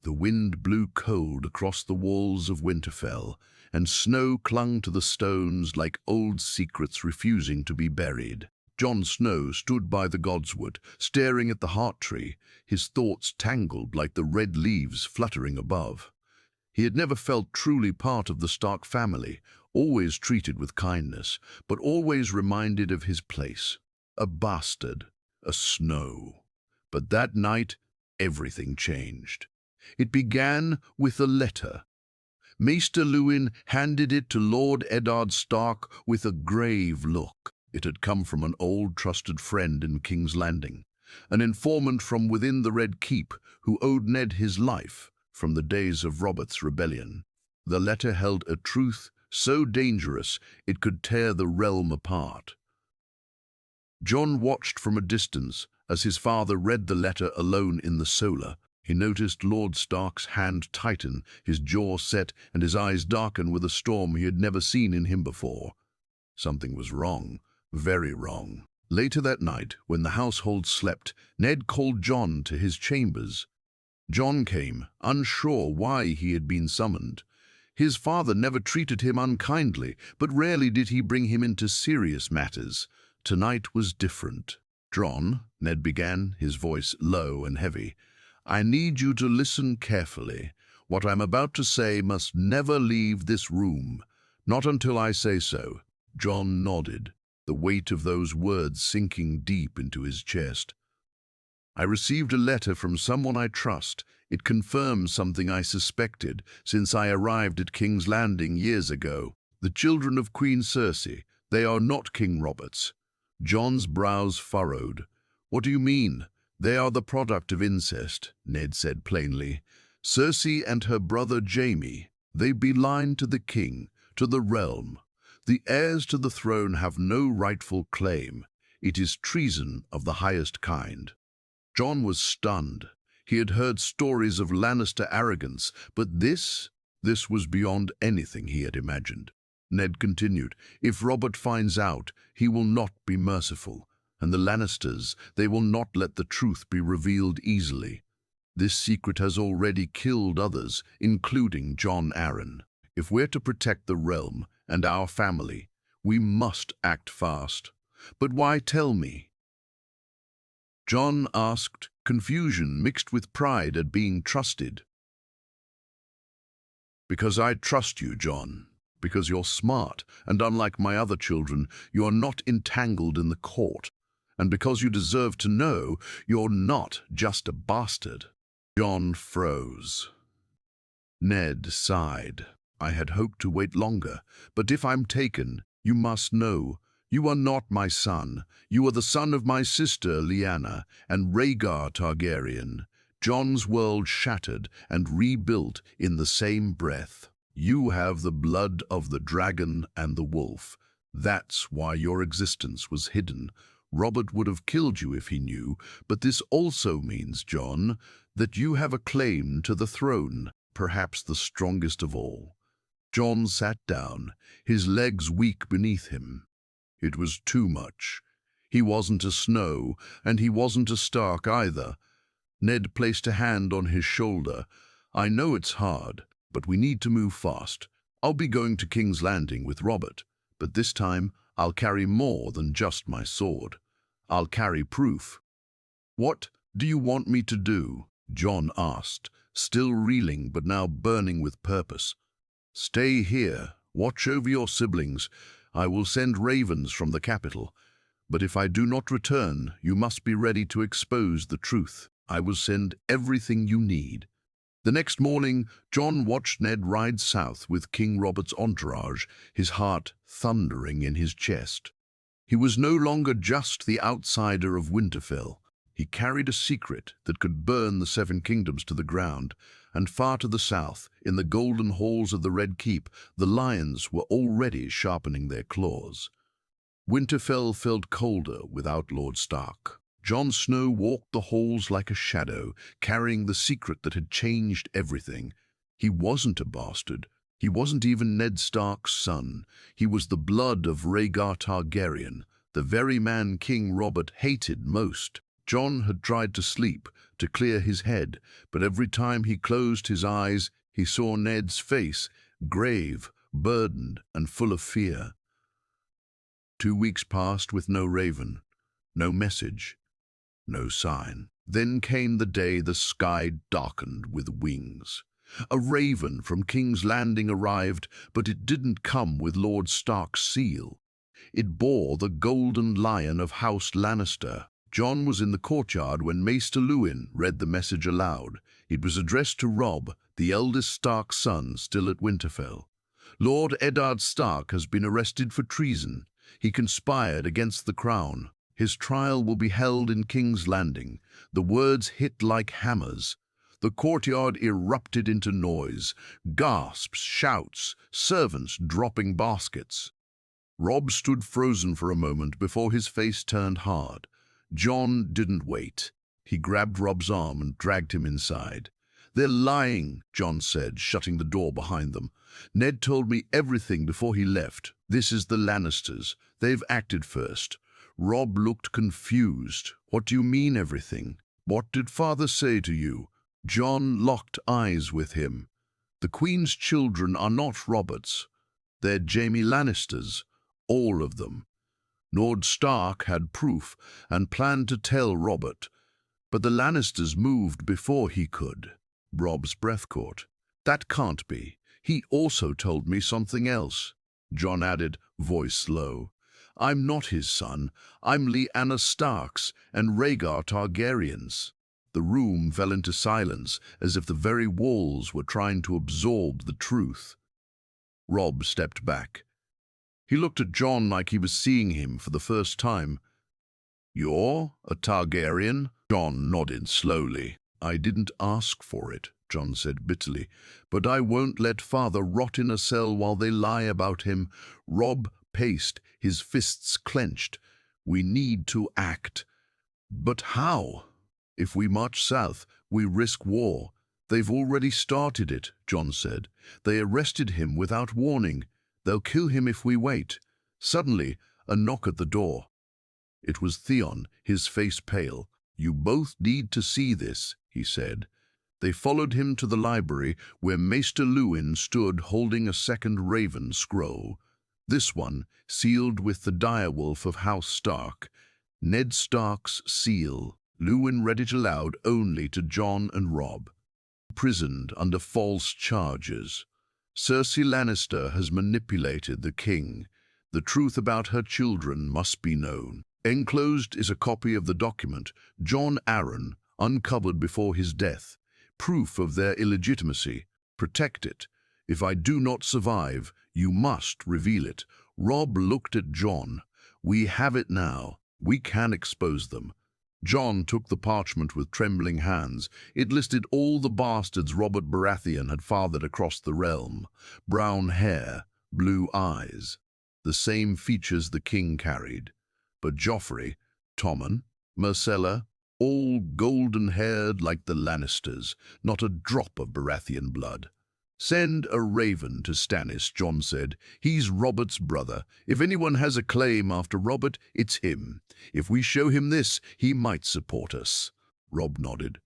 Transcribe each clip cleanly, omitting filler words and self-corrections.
The wind blew cold across the walls of Winterfell, and snow clung to the stones like old secrets refusing to be buried. Jon Snow stood by the godswood, staring at the heart tree, his thoughts tangled like the red leaves fluttering above. He had never felt truly part of the Stark family, always treated with kindness, but always reminded of his place. A bastard, a Snow. But that night, everything changed. It began with a letter. Maester Luwin handed it to Lord Eddard Stark with a grave look. It had come from an old trusted friend in King's Landing, an informant from within the Red Keep who owed Ned his life from the days of Robert's rebellion. The letter held a truth so dangerous it could tear the realm apart. Jon watched from a distance as his father read the letter alone in the solar. He noticed Lord Stark's hand tighten, his jaw set, and his eyes darken with a storm he had never seen in him before. Something was wrong, very wrong. Later that night, when the household slept, Ned called Jon to his chambers. Jon came, unsure why he had been summoned. His father never treated him unkindly, but rarely did he bring him into serious matters. Tonight was different. "Jon," Ned began, his voice low and heavy, "I need you to listen carefully. What I'm about to say must never leave this room. Not until I say so." Jon nodded, the weight of those words sinking deep into his chest. "I received a letter from someone I trust. It confirms something I suspected since I arrived at King's Landing years ago. The children of Queen Cersei, they are not King Robert's." Jon's brows furrowed. "What do you mean?" "They are the product of incest," Ned said plainly. "Cersei and her brother Jaime, they beline to the king, to the realm. The heirs to the throne have no rightful claim. It is treason of the highest kind." Jon was stunned. He had heard stories of Lannister arrogance, but this was beyond anything he had imagined. Ned continued, "If Robert finds out, he will not be merciful. And the Lannisters, they will not let the truth be revealed easily. This secret has already killed others, including Jon Arryn. If we're to protect the realm and our family, we must act fast." "But why tell me?" Jon asked, confusion mixed with pride at being trusted. "Because I trust you, Jon. Because you're smart, and unlike my other children, you are not entangled in the court. And because you deserve to know, you're not just a bastard." Jon froze. Ned sighed. "I had hoped to wait longer, but if I'm taken, you must know. You are not my son. You are the son of my sister, Lyanna, and Rhaegar Targaryen." Jon's world shattered and rebuilt in the same breath. "You have the blood of the dragon and the wolf. That's why your existence was hidden. Robert would have killed you if he knew, but this also means, Jon, that you have a claim to the throne, perhaps the strongest of all." Jon sat down, his legs weak beneath him. It was too much. He wasn't a Snow, and he wasn't a Stark either. Ned placed a hand on his shoulder. "I know it's hard, but we need to move fast. I'll be going to King's Landing with Robert, but this time I'll carry more than just my sword. I'll carry proof." "What do you want me to do?" Jon asked, still reeling but now burning with purpose. "Stay here. Watch over your siblings. I will send ravens from the capital. But if I do not return, you must be ready to expose the truth. I will send everything you need." The next morning, Jon watched Ned ride south with King Robert's entourage, his heart thundering in his chest. He was no longer just the outsider of Winterfell. He carried a secret that could burn the Seven Kingdoms to the ground, and far to the south, in the golden halls of the Red Keep, the lions were already sharpening their claws. Winterfell felt colder without Lord Stark. Jon Snow walked the halls like a shadow, carrying the secret that had changed everything. He wasn't a bastard. He wasn't even Ned Stark's son. He was the blood of Rhaegar Targaryen, the very man King Robert hated most. John had tried to sleep, to clear his head, but every time he closed his eyes, he saw Ned's face, grave, burdened, and full of fear. 2 weeks passed with no raven, no message, no sign. Then came the day the sky darkened with wings. A raven from King's Landing arrived, but it didn't come with Lord Stark's seal. It bore the golden lion of House Lannister. John was in the courtyard when Maester Lewin read the message aloud. It was addressed to Robb, the eldest Stark son, still at Winterfell. Lord Eddard Stark has been arrested for treason. He conspired against the crown. His trial will be held in King's Landing. The words hit like hammers. The courtyard erupted into noise, gasps, shouts, servants dropping baskets. Robb stood frozen for a moment before his face turned hard. John didn't wait. He grabbed Robb's arm and dragged him inside. "They're lying," John said, shutting the door behind them. "Ned told me everything before he left. This is the Lannisters. They've acted first." Robb looked confused. "What do you mean, everything? What did Father say to you?" John locked eyes with him. "The Queen's children are not Robert's. They're Jaime Lannisters, all of them. Ned Stark had proof and planned to tell Robert, but the Lannisters moved before he could." Robb's breath caught. "That can't be. He also told me something else," John added, voice low. "I'm not his son. I'm Lyanna Stark's and Rhaegar Targaryen's." The room fell into silence, as if the very walls were trying to absorb the truth. Robb stepped back. He looked at John like he was seeing him for the first time. "You're a Targaryen?" John nodded slowly. "I didn't ask for it," John said bitterly, "but I won't let Father rot in a cell while they lie about him." Robb paced, his fists clenched. "We need to act." "But how? If we march south, we risk war." "They've already started it," John said. "They arrested him without warning. They'll kill him if we wait." Suddenly, a knock at the door. It was Theon, his face pale. "You both need to see this," he said. They followed him to the library, where Maester Lewin stood holding a second raven scroll. This one, sealed with the direwolf of House Stark, Ned Stark's seal. Lewin read it aloud only to John and Robb. "Imprisoned under false charges. Cersei Lannister has manipulated the king. The truth about her children must be known." Enclosed is a copy of the document Jon Arryn uncovered before his death. Proof of their illegitimacy. Protect it. If I do not survive, you must reveal it. Robb looked at John. "We have it now. We can expose them." John took the parchment with trembling hands. It listed all the bastards Robert Baratheon had fathered across the realm. Brown hair, blue eyes, the same features the king carried. But Joffrey, Tommen, Myrcella, all golden-haired like the Lannisters, not a drop of Baratheon blood. "Send a raven to Stannis," John said. "He's Robert's brother. If anyone has a claim after Robert, it's him. If we show him this, he might support us." Robb nodded.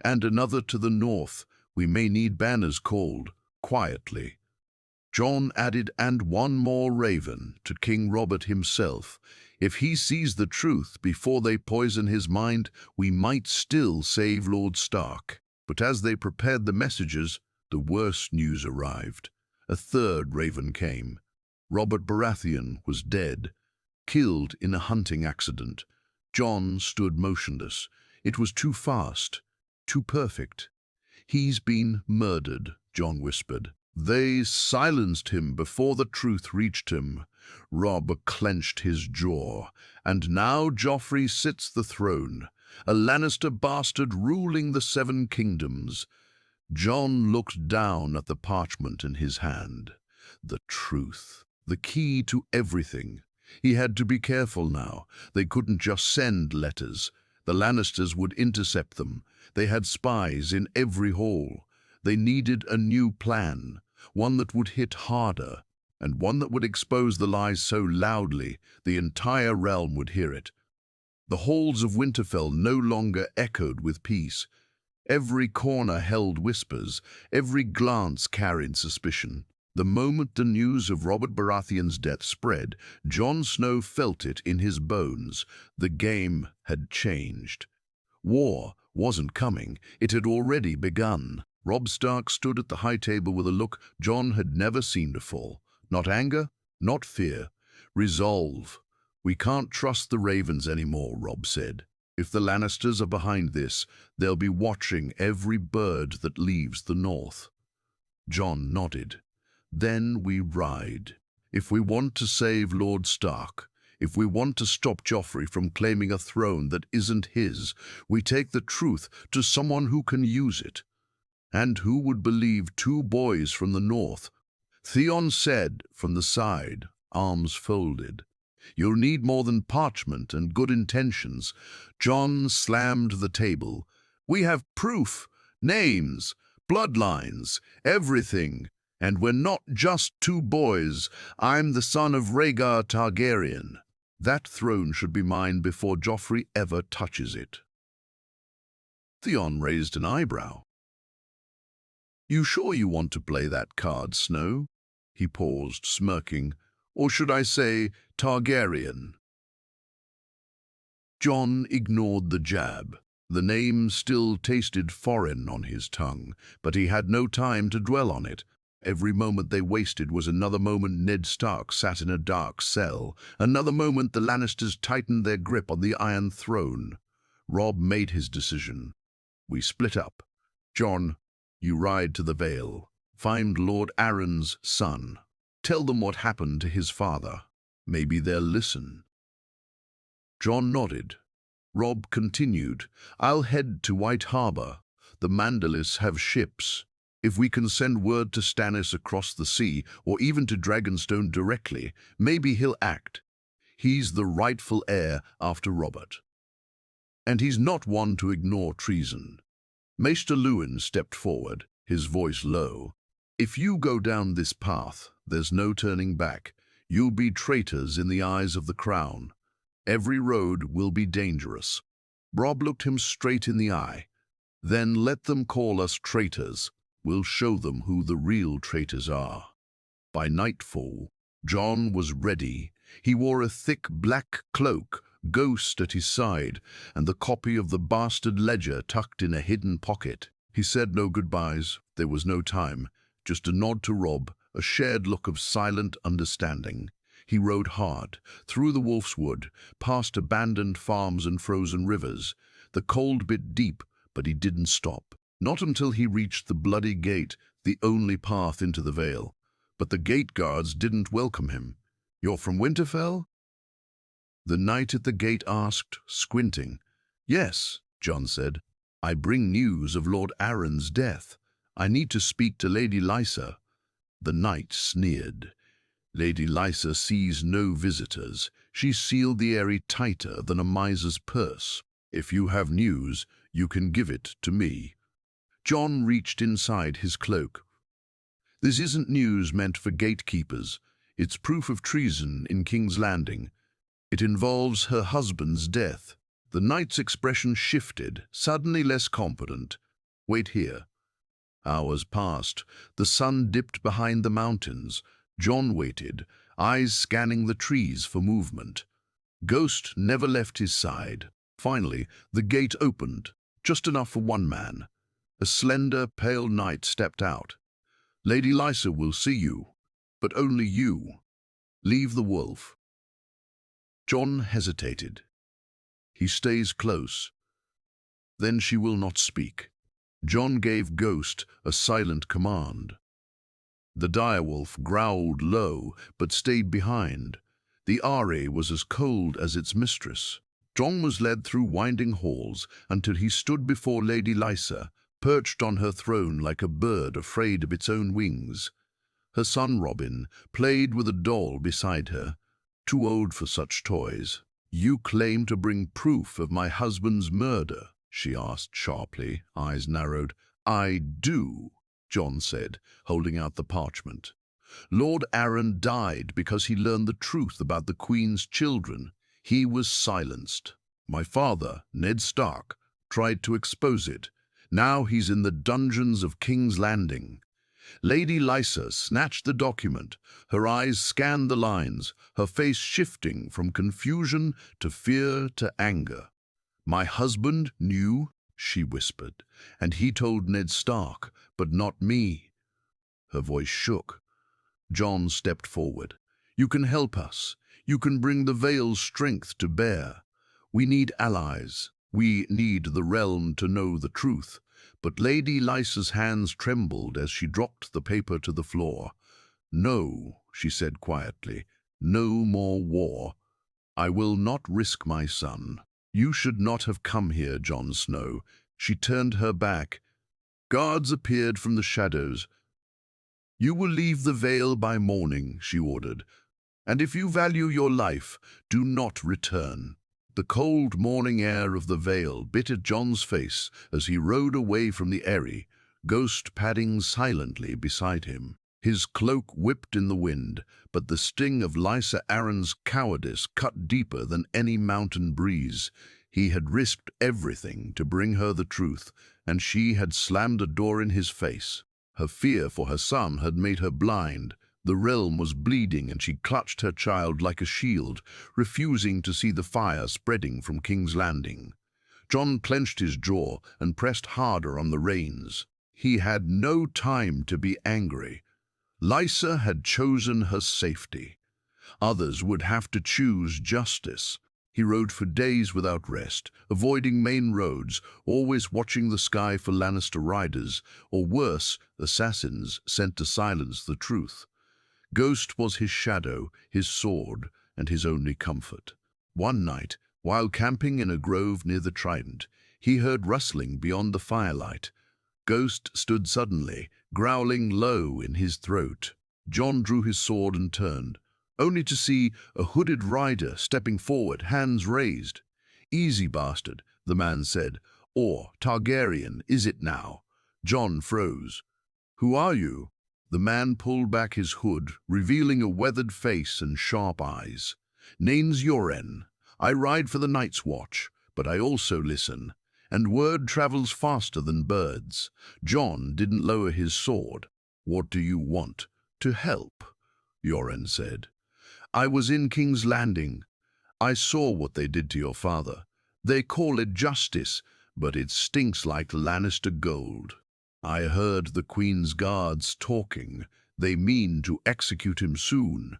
"And another to the north. We may need banners called, quietly." John added, "And one more raven to King Robert himself. If he sees the truth before they poison his mind, we might still save Lord Stark." But as they prepared the messages, the worst news arrived. A third raven came. Robert Baratheon was dead, killed in a hunting accident. John stood motionless. It was too fast, too perfect. "He's been murdered," John whispered. "They silenced him before the truth reached him." Robb clenched his jaw. "And now Joffrey sits the throne, a Lannister bastard ruling the Seven Kingdoms." John looked down at the parchment in his hand. The truth, the key to everything. He had to be careful now. They couldn't just send letters. The Lannisters would intercept them. They had spies in every hall. They needed a new plan, one that would hit harder, and one that would expose the lies so loudly the entire realm would hear it. The halls of Winterfell no longer echoed with peace. Every corner held whispers, every glance carried suspicion. The moment the news of Robert Baratheon's death spread, Jon Snow felt it in his bones. The game had changed. War wasn't coming, it had already begun. Robb Stark stood at the high table with a look Jon had never seen before. Not anger, not fear. Resolve. "We can't trust the Ravens anymore," Robb said. "If the Lannisters are behind this, they'll be watching every bird that leaves the north." Jon nodded. "Then we ride. If we want to save Lord Stark, if we want to stop Joffrey from claiming a throne that isn't his, we take the truth to someone who can use it. And who would believe two boys from the north?" Theon said from the side, arms folded. "You'll need more than parchment and good intentions." Jon slammed the table. "We have proof, names, bloodlines, everything. And we're not just two boys. I'm the son of Rhaegar Targaryen. That throne should be mine before Joffrey ever touches it." Theon raised an eyebrow. "You sure you want to play that card, Snow?" He paused, smirking. "Or should I say Targaryen?" Jon ignored the jab. The name still tasted foreign on his tongue, but he had no time to dwell on it. Every moment they wasted was another moment Ned Stark sat in a dark cell, another moment the Lannisters tightened their grip on the Iron Throne. Robb made his decision. "We split up. Jon, you ride to the Vale. Find Lord Arryn's son. Tell them what happened to his father. Maybe they'll listen." Jon nodded. Robb continued, "I'll head to White Harbor. The Manderlys have ships. If we can send word to Stannis across the sea, or even to Dragonstone directly, maybe he'll act. He's the rightful heir after Robert. And he's not one to ignore treason." Maester Luwin stepped forward, his voice low. "If you go down this path, there's no turning back. You'll be traitors in the eyes of the crown. Every road will be dangerous." Robb looked him straight in the eye. "Then let them call us traitors. We'll show them who the real traitors are." By nightfall, Jon was ready. He wore a thick black cloak, Ghost at his side, and the copy of the bastard ledger tucked in a hidden pocket. He said no goodbyes. There was no time. Just a nod to Robb, a shared look of silent understanding. He rode hard, through the Wolf's Wood, past abandoned farms and frozen rivers. The cold bit deep, but he didn't stop. Not until he reached the bloody gate, the only path into the Vale. But the gate guards didn't welcome him. "You're from Winterfell?" The knight at the gate asked, squinting. "Yes," Jon said. "I bring news of Lord Arryn's death. I need to speak to Lady Lysa." The knight sneered. "Lady Lysa sees no visitors. She's sealed the area tighter than a miser's purse. If you have news, you can give it to me." Jon reached inside his cloak. "This isn't news meant for gatekeepers. It's proof of treason in King's Landing. It involves her husband's death." The knight's expression shifted, suddenly less confident. "Wait here." Hours passed. The sun dipped behind the mountains. Jon waited, eyes scanning the trees for movement. Ghost never left his side. Finally, the gate opened, just enough for one man. A slender, pale knight stepped out. "Lady Lysa will see you, but only you. Leave the wolf." Jon hesitated. "He stays close. Then she will not speak." Jon gave Ghost a silent command. The direwolf growled low, but stayed behind. The Aerie was as cold as its mistress. Jon was led through winding halls until he stood before Lady Lysa, perched on her throne like a bird afraid of its own wings. Her son Robin played with a doll beside her, too old for such toys. "You claim to bring proof of my husband's murder?" she asked sharply, eyes narrowed. "I do," Jon said, holding out the parchment. "Lord Arryn died because he learned the truth about the Queen's children. He was silenced." My father, Ned Stark, tried to expose it. Now he's in the dungeons of King's Landing." Lady Lysa snatched the document. Her eyes scanned the lines, her face shifting from confusion to fear to anger. "My husband knew," she whispered, "and he told Ned Stark, but not me." Her voice shook. Jon stepped forward. "You can help us. You can bring the Vale's strength to bear. We need allies. We need the realm to know the truth." But Lady Lysa's hands trembled as she dropped the paper to the floor. "No," she said quietly, "no more war. I will not risk my son. You should not have come here, Jon Snow." She turned her back. Guards appeared from the shadows. "You will leave the Vale by morning," she ordered. "And if you value your life, do not return." The cold morning air of the Vale bit at Jon's face as he rode away from the Eyrie, Ghost padding silently beside him. His cloak whipped in the wind, but the sting of Lysa Arryn's cowardice cut deeper than any mountain breeze. He had risked everything to bring her the truth, and she had slammed a door in his face. Her fear for her son had made her blind. The realm was bleeding, and she clutched her child like a shield, refusing to see the fire spreading from King's Landing. Jon clenched his jaw and pressed harder on the reins. He had no time to be angry. Lysa had chosen her safety. Others would have to choose justice. He rode for days without rest, avoiding main roads, always watching the sky for Lannister riders, or worse, assassins sent to silence the truth. Ghost was his shadow, his sword, and his only comfort. One night, while camping in a grove near the Trident, he heard rustling beyond the firelight. Ghost stood suddenly, growling low in his throat. Jon drew his sword and turned, only to see a hooded rider stepping forward, hands raised. "Easy, bastard," the man said. "Or Targaryen, is it now?" Jon froze. "Who are you?" The man pulled back his hood, revealing a weathered face and sharp eyes. "Name's Yoren. I ride for the Night's Watch, but I also listen, and word travels faster than birds." Jon didn't lower his sword. "What do you want?" "To help," Yoren said. "I was in King's Landing. I saw what they did to your father. They call it justice, but it stinks like Lannister gold. I heard the Queen's guards talking. They mean to execute him soon,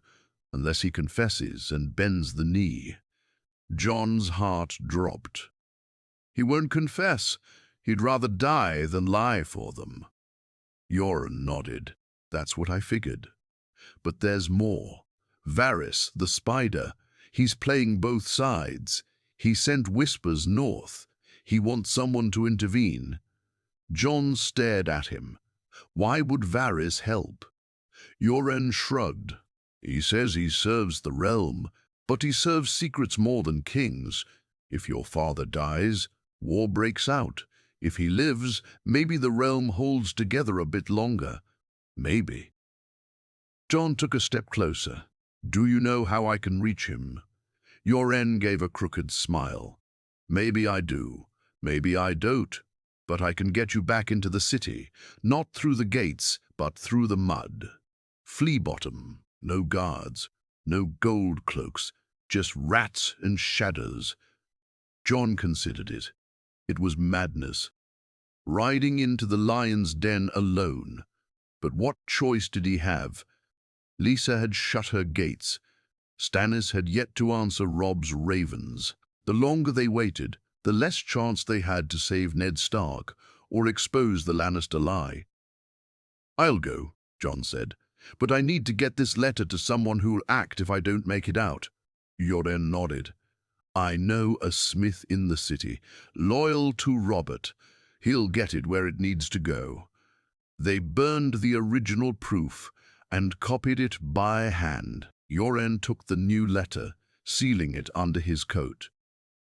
unless he confesses and bends the knee." Jon's heart dropped. "He won't confess. He'd rather die than lie for them." Yoren nodded. "That's what I figured. But there's more. Varys, the spider, he's playing both sides. He sent whispers north. He wants someone to intervene." Jon stared at him. Why would Varys help? Yoren shrugged. "He says he serves the realm, but he serves secrets more than kings. If your father dies, war breaks out. If he lives, maybe the realm holds together a bit longer. Maybe." Jon took a step closer. "Do you know how I can reach him?" Yoren gave a crooked smile. "Maybe I do, maybe I don't. But I can get you back into the city, not through the gates, but through the mud. Flea bottom, no guards, no gold cloaks, just rats and shadows." Jon considered it. It was madness. Riding into the lion's den alone. But what choice did he have? Lysa had shut her gates. Stannis had yet to answer Robb's ravens. The longer they waited, the less chance they had to save Ned Stark or expose the Lannister lie. "I'll go," Jon said, "but I need to get this letter to someone who'll act if I don't make it out." Yoren nodded. "I know a smith in the city, loyal to Robert. He'll get it where it needs to go." They burned the original proof and copied it by hand. Yoren took the new letter, sealing it under his coat.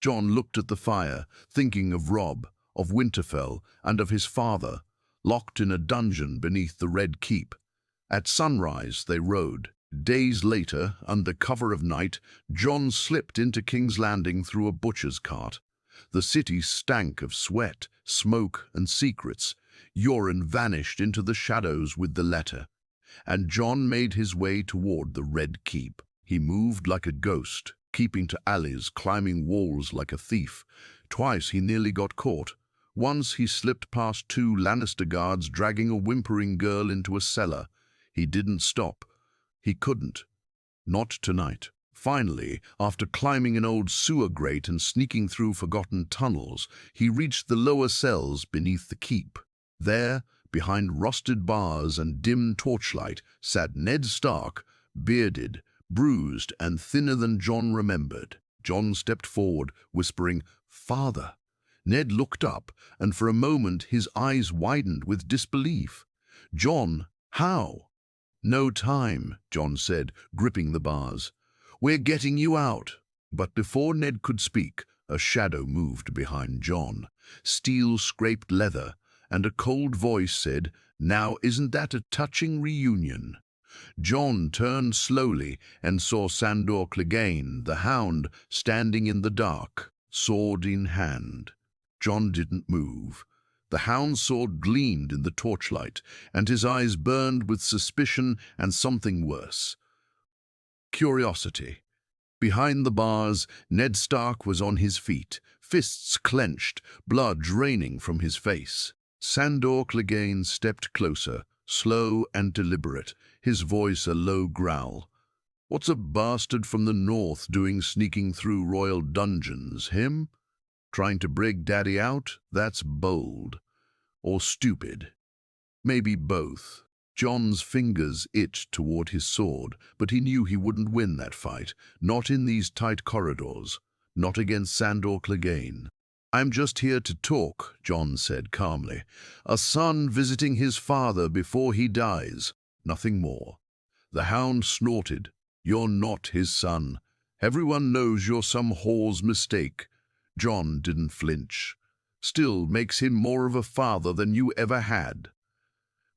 Jon looked at the fire, thinking of Robb, of Winterfell, and of his father, locked in a dungeon beneath the Red Keep. At sunrise they rode, Days later, under cover of night, Jon slipped into King's Landing through a butcher's cart. The city stank of sweat, smoke, and secrets. Yoren vanished into the shadows with the letter, and Jon made his way toward the Red Keep. He moved like a ghost, keeping to alleys, climbing walls like a thief. Twice he nearly got caught. Once he slipped past 2 Lannister guards dragging a whimpering girl into a cellar. He didn't stop. He couldn't. Not tonight. Finally, after climbing an old sewer grate and sneaking through forgotten tunnels, he reached the lower cells beneath the keep. There, behind rusted bars and dim torchlight, sat Ned Stark, bearded, bruised, and thinner than Jon remembered. Jon stepped forward, whispering, "Father." Ned looked up, and for a moment his eyes widened with disbelief. "Jon, how?" "No time," Jon said, gripping the bars. "We're getting you out." But before Ned could speak, a shadow moved behind Jon. Steel scraped leather, and a cold voice said, "Now isn't that a touching reunion?" Jon turned slowly and saw Sandor Clegane, the hound, standing in the dark, sword in hand. Jon didn't move. The hound's sword gleamed in the torchlight, and his eyes burned with suspicion and something worse. Curiosity. Behind the bars, Ned Stark was on his feet, fists clenched, blood draining from his face. Sandor Clegane stepped closer, slow and deliberate, his voice a low growl. "What's a bastard from the north doing sneaking through royal dungeons, him? Trying to brig Daddy out? That's bold. Or stupid. Maybe both." Jon's fingers itched toward his sword, but he knew he wouldn't win that fight, not in these tight corridors, not against Sandor Clegane. "I'm just here to talk," Jon said calmly. "A son visiting his father before he dies. Nothing more." The hound snorted. "You're not his son. Everyone knows you're some whore's mistake." Jon didn't flinch. "Still makes him more of a father than you ever had."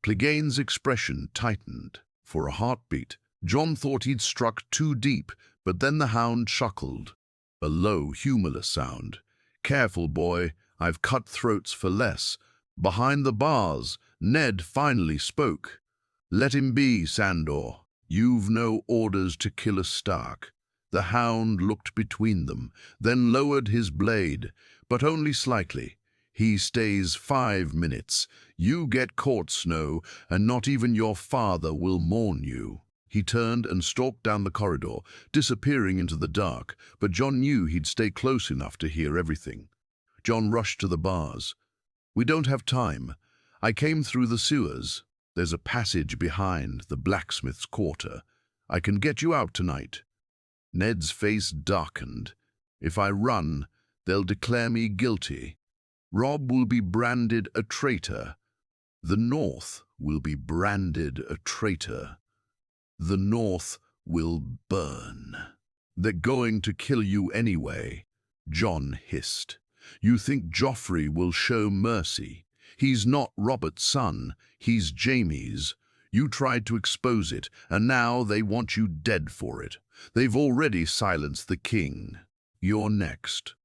Clegane's expression tightened. For a heartbeat, Jon thought he'd struck too deep, but then the hound chuckled. A low, humorless sound. "Careful, boy. I've cut throats for less." Behind the bars, Ned finally spoke. "Let him be, Sandor. You've no orders to kill a Stark." The hound looked between them, then lowered his blade, but only slightly. "He stays 5 minutes. You get caught, Snow, and not even your father will mourn you." He turned and stalked down the corridor, disappearing into the dark, but Jon knew he'd stay close enough to hear everything. Jon rushed to the bars. "We don't have time. I came through the sewers. There's a passage behind the blacksmith's quarter. I can get you out tonight." Ned's face darkened. "If I run, they'll declare me guilty. Robb will be branded a traitor. The North will be branded a traitor. The North will burn." "They're going to kill you anyway," Jon hissed. "You think Joffrey will show mercy? He's not Robert's son, he's Jaime's. You tried to expose it, and now they want you dead for it. They've already silenced the king. You're next."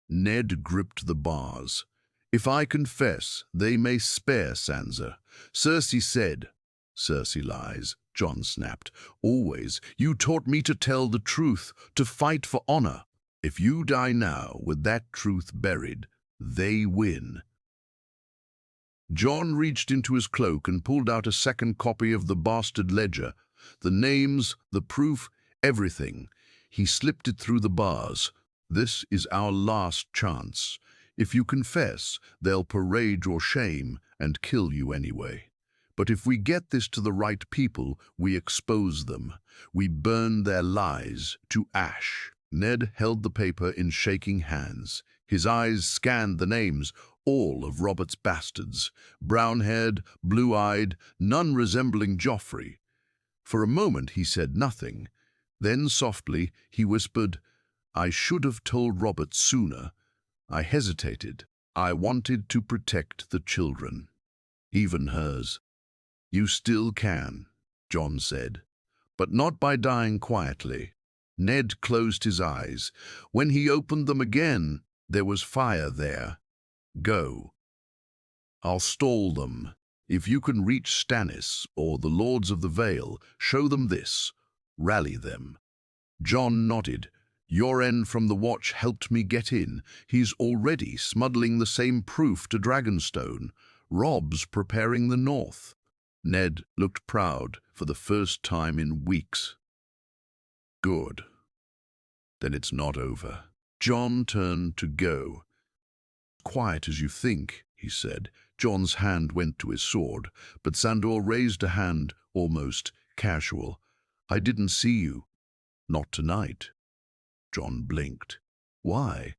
Ned gripped the bars. "If I confess, they may spare Sansa. Cersei said—" "Cersei lies," Jon snapped. "Always. You taught me to tell the truth, to fight for honor. If you die now with that truth buried, they win." Jon reached into his cloak and pulled out a second copy of the bastard ledger. The names, the proof, everything. He slipped it through the bars. "This is our last chance. If you confess, they'll parade your shame and kill you anyway. But if we get this to the right people, we expose them. We burn their lies to ash." Ned held the paper in shaking hands. His eyes scanned the names, all of Robert's bastards, brown-haired, blue-eyed, none resembling Joffrey. For a moment he said nothing. Then softly he whispered, "I should have told Robert sooner. I hesitated. I wanted to protect the children, even hers." "You still can," Jon said. but not by dying quietly. Ned closed his eyes. When he opened them again, there was fire there. Go. I'll stall them. If you can reach Stannis or the Lords of the Vale, show them this. Rally them. Jon nodded. Yoren from the Watch helped me get in. He's already smuggling the same proof to Dragonstone. Robb's preparing the north. Ned looked proud for the first time in weeks. Good. Then it's not over. Jon turned to go. Quiet as you think, he said. Jon's hand went to his sword, but Sandor raised a hand, almost casual. I didn't see you. Not tonight. Jon blinked. Why?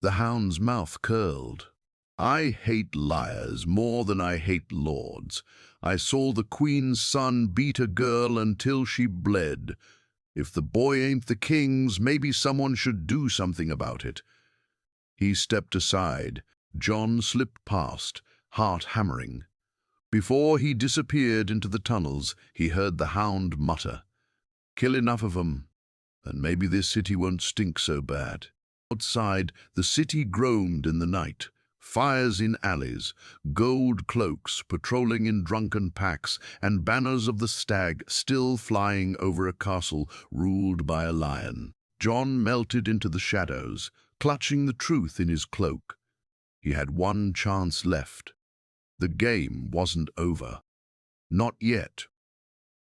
The hound's mouth curled. I hate liars more than I hate lords. I saw the queen's son beat a girl until she bled. If the boy ain't the king's, maybe someone should do something about it. He stepped aside. Jon slipped past, heart hammering. Before he disappeared into the tunnels, he heard the hound mutter, "Kill enough of 'em, and maybe this city won't stink so bad." Outside, the city groaned in the night. Fires in alleys, gold cloaks patrolling in drunken packs, and banners of the stag still flying over a castle ruled by a lion. Jon melted into the shadows, clutching the truth in his cloak. He had one chance left. The game wasn't over. Not yet.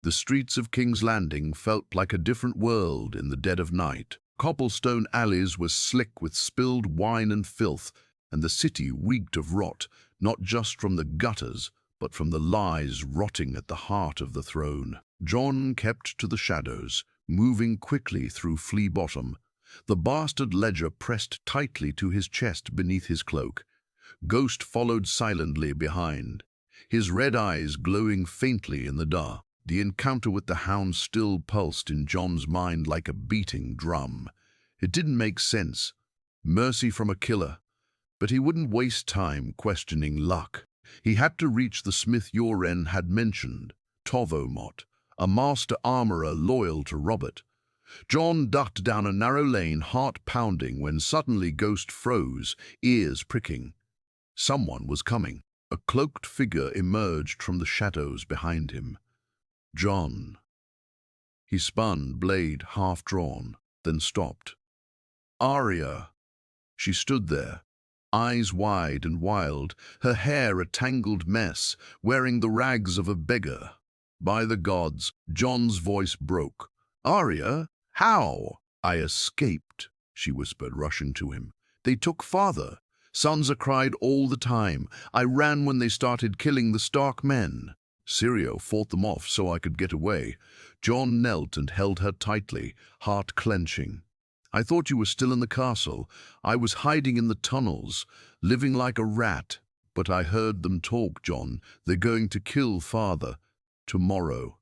The streets of King's Landing felt like a different world in the dead of night. Cobblestone alleys were slick with spilled wine and filth, and the city reeked of rot, not just from the gutters, but from the lies rotting at the heart of the throne. Jon kept to the shadows, moving quickly through Flea Bottom. The bastard ledger pressed tightly to his chest beneath his cloak. Ghost followed silently behind, his red eyes glowing faintly in the dark. The encounter with the hound still pulsed in Jon's mind like a beating drum. It didn't make sense. Mercy from a killer. But he wouldn't waste time questioning luck. He had to reach the smith Yoren had mentioned, Tovomot, a master armorer loyal to Robert. Jon ducked down a narrow lane, heart pounding, when suddenly Ghost froze, ears pricking. Someone was coming. A cloaked figure emerged from the shadows behind him. Jon. He spun, blade half drawn, then stopped. Arya. She stood there, eyes wide and wild, her hair a tangled mess, wearing the rags of a beggar. By the gods, Jon's voice broke. Arya? How? I escaped, she whispered, rushing to him. They took father. Sansa cried all the time. I ran when they started killing the Stark men. Syrio fought them off so I could get away. Jon knelt and held her tightly, heart clenching. I thought you were still in the castle. I was hiding in the tunnels, living like a rat. But I heard them talk, Jon. They're going to kill father. Tomorrow.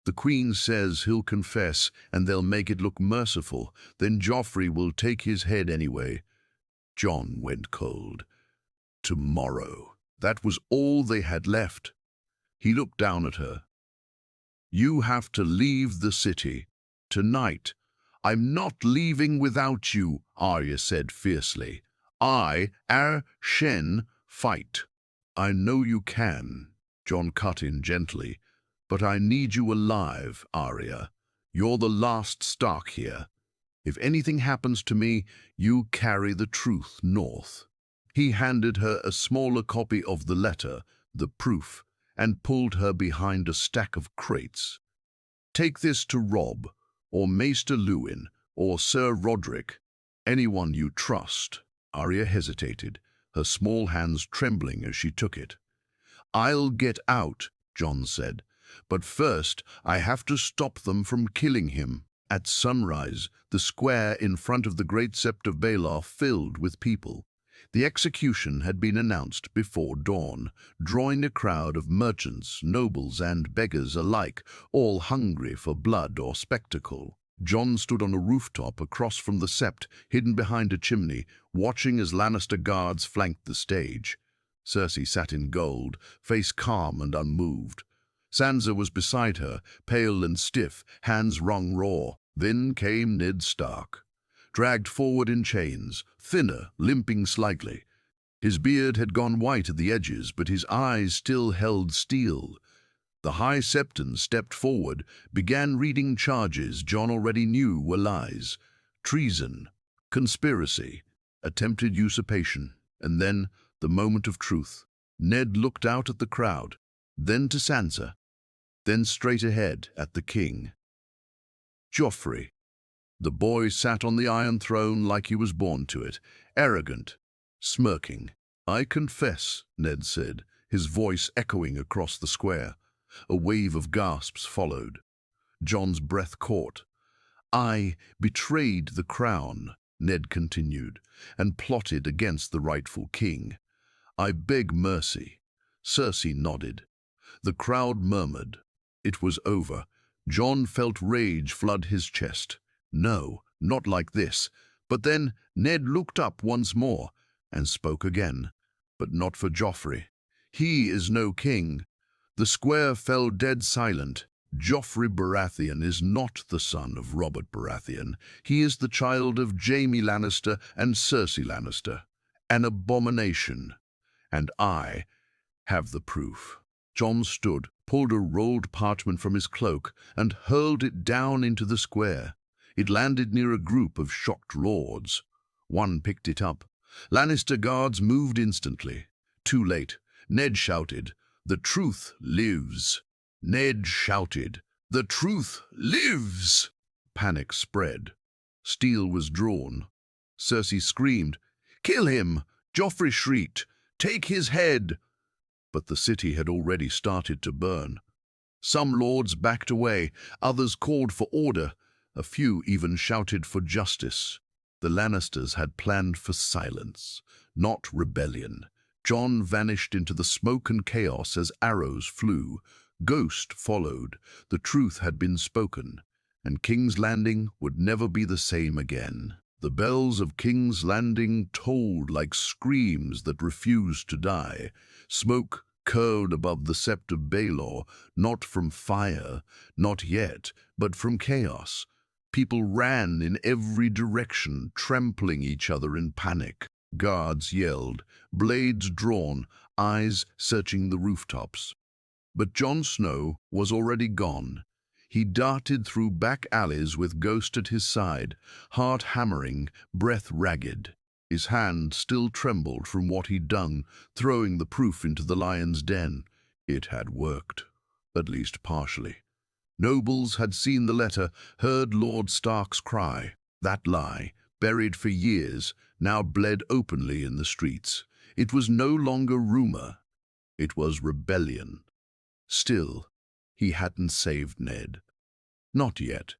The Queen says he'll confess, and they'll make it look merciful. Then Joffrey will take his head anyway. Jon went cold. Tomorrow. That was all they had left. He looked down at her. You have to leave the city. Tonight. I'm not leaving without you, Arya said fiercely. I, Shen, fight. I know you can, Jon cut in gently, but I need you alive, Arya. You're the last Stark here. If anything happens to me, you carry the truth north. He handed her a smaller copy of the letter, the proof, and pulled her behind a stack of crates. Take this to Robb, or Maester Lewin, or Sir Roderick, anyone you trust. Arya hesitated, her small hands trembling as she took it. I'll get out, Jon said, but first I have to stop them from killing him. At sunrise, the square in front of the great sept of Baelor filled with people. The execution had been announced before dawn, drawing a crowd of merchants, nobles, and beggars alike, all hungry for blood or spectacle. Jon stood on a rooftop across from the sept, hidden behind a chimney, watching as Lannister guards flanked the stage. Cersei sat in gold, face calm and unmoved. Sansa was beside her, pale and stiff, hands wrung raw. Then came Ned Stark, dragged forward in chains, thinner, limping slightly. His beard had gone white at the edges, but his eyes still held steel. The High Septon stepped forward, began reading charges Jon already knew were lies. Treason, conspiracy, attempted usurpation, and then the moment of truth. Ned looked out at the crowd, then to Sansa, then straight ahead at the king. Joffrey. The boy sat on the Iron Throne like he was born to it, arrogant, smirking. "I confess," Ned said, his voice echoing across the square. A wave of gasps followed. Jon's breath caught. "I betrayed the crown," Ned continued, "and plotted against the rightful king. I beg mercy." Cersei nodded. The crowd murmured. It was over. Jon felt rage flood his chest. No, not like this. But then Ned looked up once more and spoke again. But not for Joffrey. He is no king. The square fell dead silent. Joffrey Baratheon is not the son of Robert Baratheon. He is the child of Jaime Lannister and Cersei Lannister. An abomination. And I have the proof. Jon stood, pulled a rolled parchment from his cloak, and hurled it down into the square. It landed near a group of shocked lords. One picked it up. Lannister guards moved instantly. Too late. Ned shouted, "The truth lives." Ned shouted, "The truth lives!" Panic spread. Steel was drawn. Cersei screamed, "Kill him!" Joffrey shrieked, "Take his head!" But the city had already started to burn. Some lords backed away, others called for order, a few even shouted for justice. The Lannisters had planned for silence, not rebellion. Jon vanished into the smoke and chaos as arrows flew. Ghost followed. The truth had been spoken, and King's Landing would never be the same again. The bells of King's Landing tolled like screams that refused to die. Smoke curled above the Sept of Baelor, not from fire, not yet, but from chaos. People ran in every direction, trampling each other in panic. Guards yelled, blades drawn, eyes searching the rooftops. But Jon Snow was already gone. He darted through back alleys with Ghost at his side, heart hammering, breath ragged. His hand still trembled from what he'd done, throwing the proof into the lion's den. It had worked, at least partially. Nobles had seen the letter, heard Lord Stark's cry. That lie, buried for years, now bled openly in the streets. It was no longer rumor. It was rebellion. Still, he hadn't saved Ned. Not yet.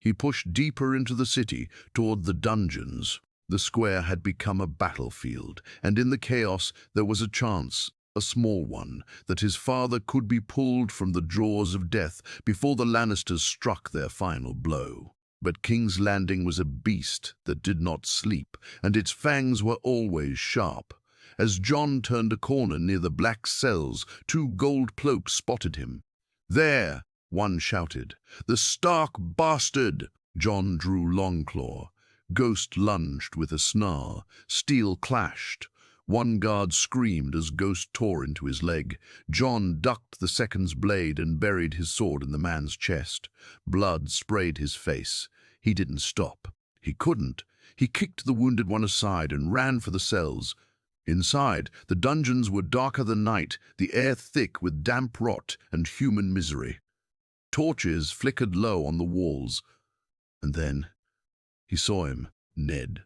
He pushed deeper into the city, toward the dungeons. The square had become a battlefield, and in the chaos there was a chance, a small one, that his father could be pulled from the jaws of death before the Lannisters struck their final blow. But King's Landing was a beast that did not sleep, and its fangs were always sharp. As Jon turned a corner near the black cells, 2 gold cloaks spotted him. "There!" one shouted. "The Stark bastard!" Jon drew Longclaw. Ghost lunged with a snarl. Steel clashed. One guard screamed as Ghost tore into his leg. Jon ducked the second's blade and buried his sword in the man's chest. Blood sprayed his face. He didn't stop. He couldn't. He kicked the wounded one aside and ran for the cells. Inside, the dungeons were darker than night, the air thick with damp rot and human misery. Torches flickered low on the walls. And then he saw him, Ned,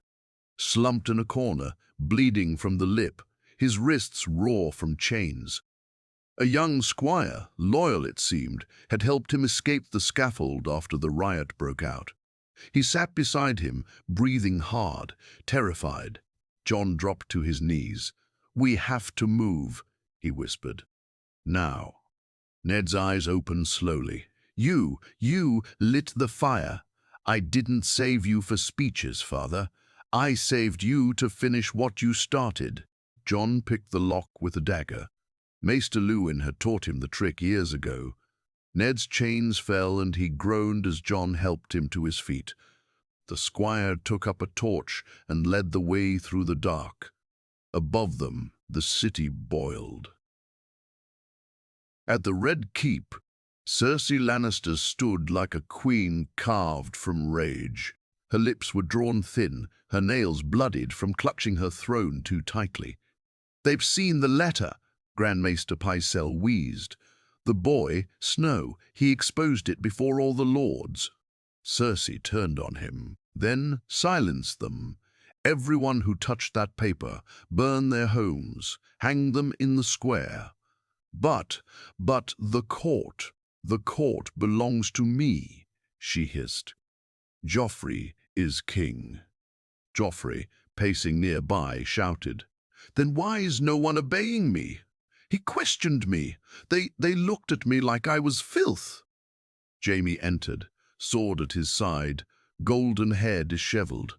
slumped in a corner, bleeding from the lip, his wrists raw from chains. A young squire, loyal it seemed, had helped him escape the scaffold after the riot broke out. He sat beside him, breathing hard, terrified. Jon dropped to his knees. "We have to move," he whispered. "Now." Ned's eyes opened slowly. You lit the fire. I didn't save you for speeches, Father. I saved you to finish what you started." Jon picked the lock with a dagger. Maester Lewin had taught him the trick years ago. Ned's chains fell and he groaned as Jon helped him to his feet. The squire took up a torch and led the way through the dark. Above them, the city boiled. At the Red Keep, Cersei Lannister stood like a queen carved from rage. Her lips were drawn thin, her nails bloodied from clutching her throne too tightly. "They've seen the letter," Grand Maester Pycelle wheezed. "The boy, Snow, he exposed it before all the lords." Cersei turned on him. "Then silence them. Everyone who touched that paper, burn their homes, hang them in the square. But the court belongs to me," she hissed. "Joffrey is king." Joffrey, pacing nearby, shouted, "Then why is no one obeying me? He questioned me. They looked at me like I was filth." Jaime entered, sword at his side, golden hair disheveled.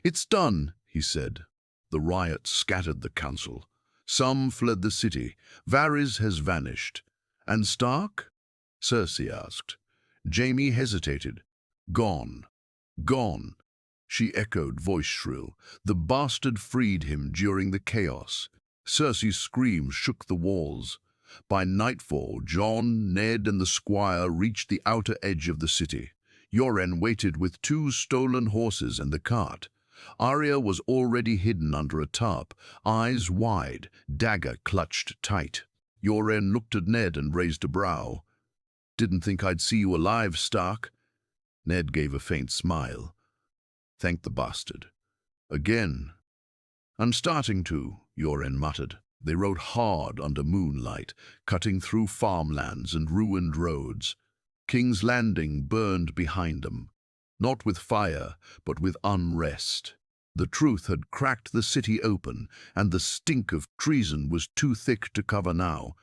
"It's done," he said. "The riot scattered the council. Some fled the city. Varys has vanished." "And Stark?" Cersei asked. Jaime hesitated. "Gone. Gone." She echoed, voice shrill. "The bastard freed him during the chaos." Cersei's screams shook the walls. By nightfall, Jon, Ned, and the squire reached the outer edge of the city. Yoren waited with 2 stolen horses and the cart. Arya was already hidden under a tarp, eyes wide, dagger clutched tight. Yoren looked at Ned and raised a brow. "Didn't think I'd see you alive, Stark." Ned gave a faint smile. "Thank the bastard." "Again." "I'm starting to," Yoren muttered. They rode hard under moonlight, cutting through farmlands and ruined roads. King's Landing burned behind them, not with fire, but with unrest. The truth had cracked the city open, and the stink of treason was too thick to cover now.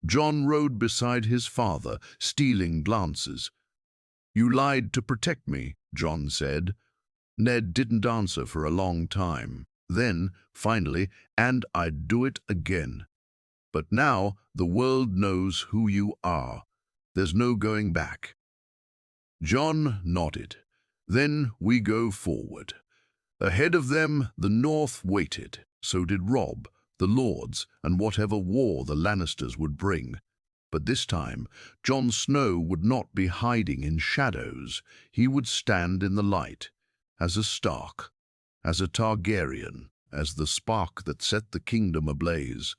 Jon rode beside his father, stealing glances. "You lied to protect me," Jon said. Ned didn't answer for a long time. Then, finally, "And I'd do it again. But now the world knows who you are. There's no going back." Jon nodded. "Then we go forward." Ahead of them, the North waited. So did Robb, the lords, and whatever war the Lannisters would bring. But this time, Jon Snow would not be hiding in shadows. He would stand in the light, as a Stark, as a Targaryen, as the spark that set the kingdom ablaze.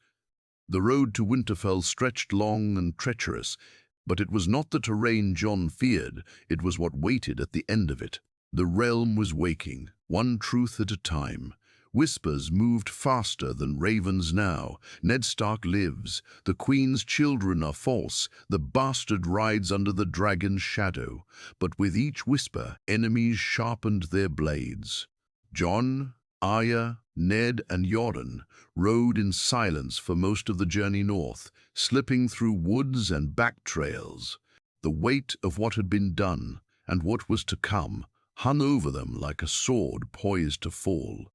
The road to Winterfell stretched long and treacherous, but it was not the terrain Jon feared, it was what waited at the end of it. The realm was waking, one truth at a time. Whispers moved faster than ravens now. Ned Stark lives. The Queen's children are false. The bastard rides under the dragon's shadow. But with each whisper, enemies sharpened their blades. Jon, Arya, Ned, and Yoren rode in silence for most of the journey north, slipping through woods and back trails. The weight of what had been done, and what was to come, hung over them like a sword poised to fall.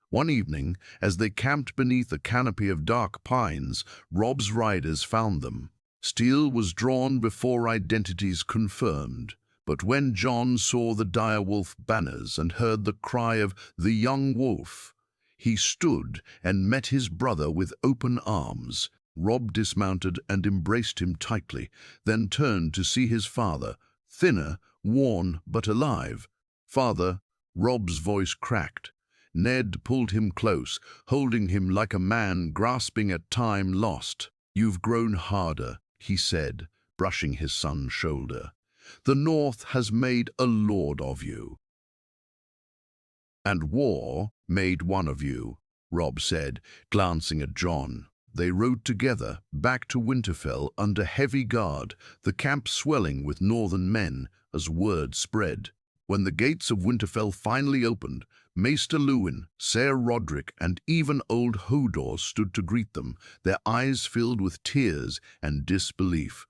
One evening, as they camped beneath a canopy of dark pines, Robb's riders found them. Steel was drawn before identities confirmed. But when Jon saw the direwolf banners and heard the cry of the young wolf, he stood and met his brother with open arms. Robb dismounted and embraced him tightly, then turned to see his father, thinner, worn, but alive. "Father," Robb's voice cracked. Ned pulled him close, holding him like a man grasping at time lost. "You've grown harder," he said, brushing his son's shoulder. "The North has made a lord of you." "And war made one of you," Robb said, glancing at Jon. They rode together, back to Winterfell under heavy guard, the camp swelling with northern men as word spread. When the gates of Winterfell finally opened, Maester Lewin, Ser Rodrik, and even old Hodor stood to greet them, their eyes filled with tears and disbelief.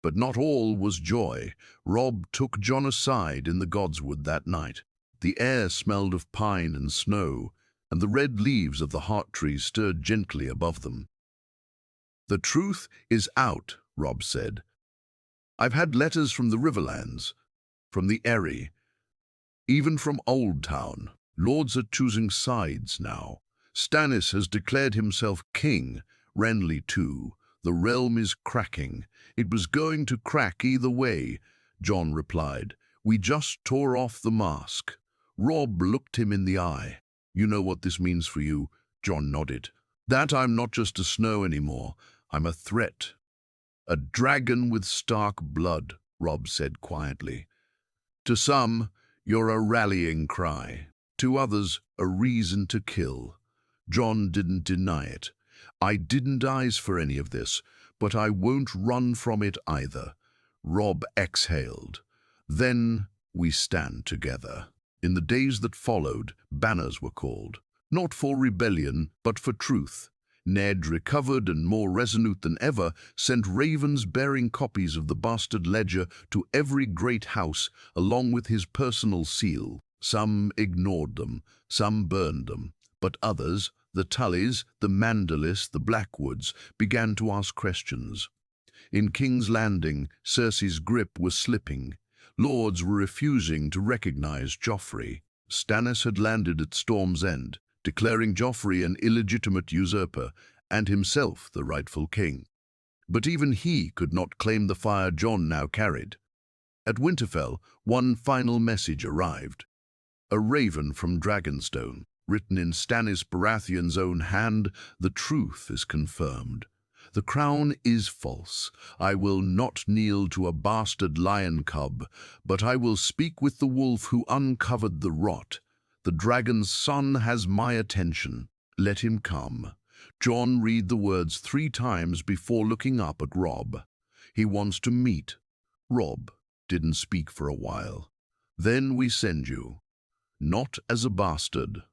But not all was joy. Robb took Jon aside in the Godswood that night. The air smelled of pine and snow, and the red leaves of the heart trees stirred gently above them. "The truth is out," Robb said. "I've had letters from the Riverlands, from the Eyrie, even from Old Town. Lords are choosing sides now. Stannis has declared himself king, Renly too. The realm is cracking. It was going to crack either way," Jon replied. "We just tore off the mask." Robb looked him in the eye. "You know what this means for you?" Jon nodded. "That I'm not just a Snow anymore. I'm a threat. A dragon with Stark blood," Robb said quietly. "To some, you're a rallying cry. To others, a reason to kill." Jon didn't deny it. "I didn't ask for any of this, but I won't run from it either." Robb exhaled. "Then we stand together." In the days that followed, banners were called, not for rebellion, but for truth. Ned, recovered and more resolute than ever, sent ravens bearing copies of the bastard ledger to every great house, along with his personal seal. Some ignored them, some burned them, but others, the Tullys, the Manderlys, the Blackwoods, began to ask questions. In King's Landing, Cersei's grip was slipping. Lords were refusing to recognize Joffrey. Stannis had landed at Storm's End, declaring Joffrey an illegitimate usurper and himself the rightful king. But even he could not claim the fire Jon now carried. At Winterfell, one final message arrived. A raven from Dragonstone, written in Stannis Baratheon's own hand. "The truth is confirmed. The crown is false. I will not kneel to a bastard lion cub, but I will speak with the wolf who uncovered the rot. The dragon's son has my attention. Let him come." Jon read the words 3 times before looking up at Robb. "He wants to meet." Robb didn't speak for a while. "Then we send you. Not as a bastard,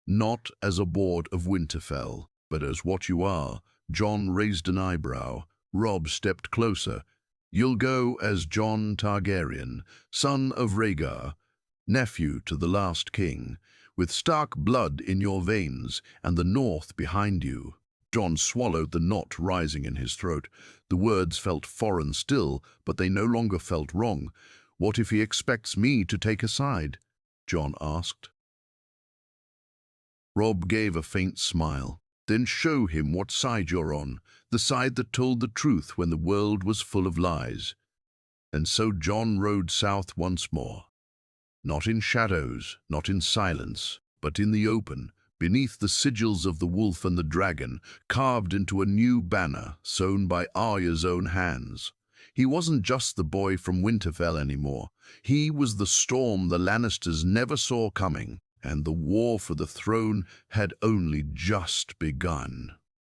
not as a ward of Winterfell, but as what you are." Jon raised an eyebrow. Robb stepped closer. "You'll go as Jon Targaryen, son of Rhaegar, nephew to the last king, with Stark blood in your veins and the North behind you." Jon swallowed the knot rising in his throat. The words felt foreign still, but they no longer felt wrong. "What if he expects me to take a side?" Jon asked. Robb gave a faint smile. "Then show him what side you're on, the side that told the truth when the world was full of lies." And so Jon rode south once more. Not in shadows, not in silence, but in the open, beneath the sigils of the wolf and the dragon, carved into a new banner sewn by Arya's own hands. He wasn't just the boy from Winterfell anymore. He was the storm the Lannisters never saw coming, and the war for the throne had only just begun.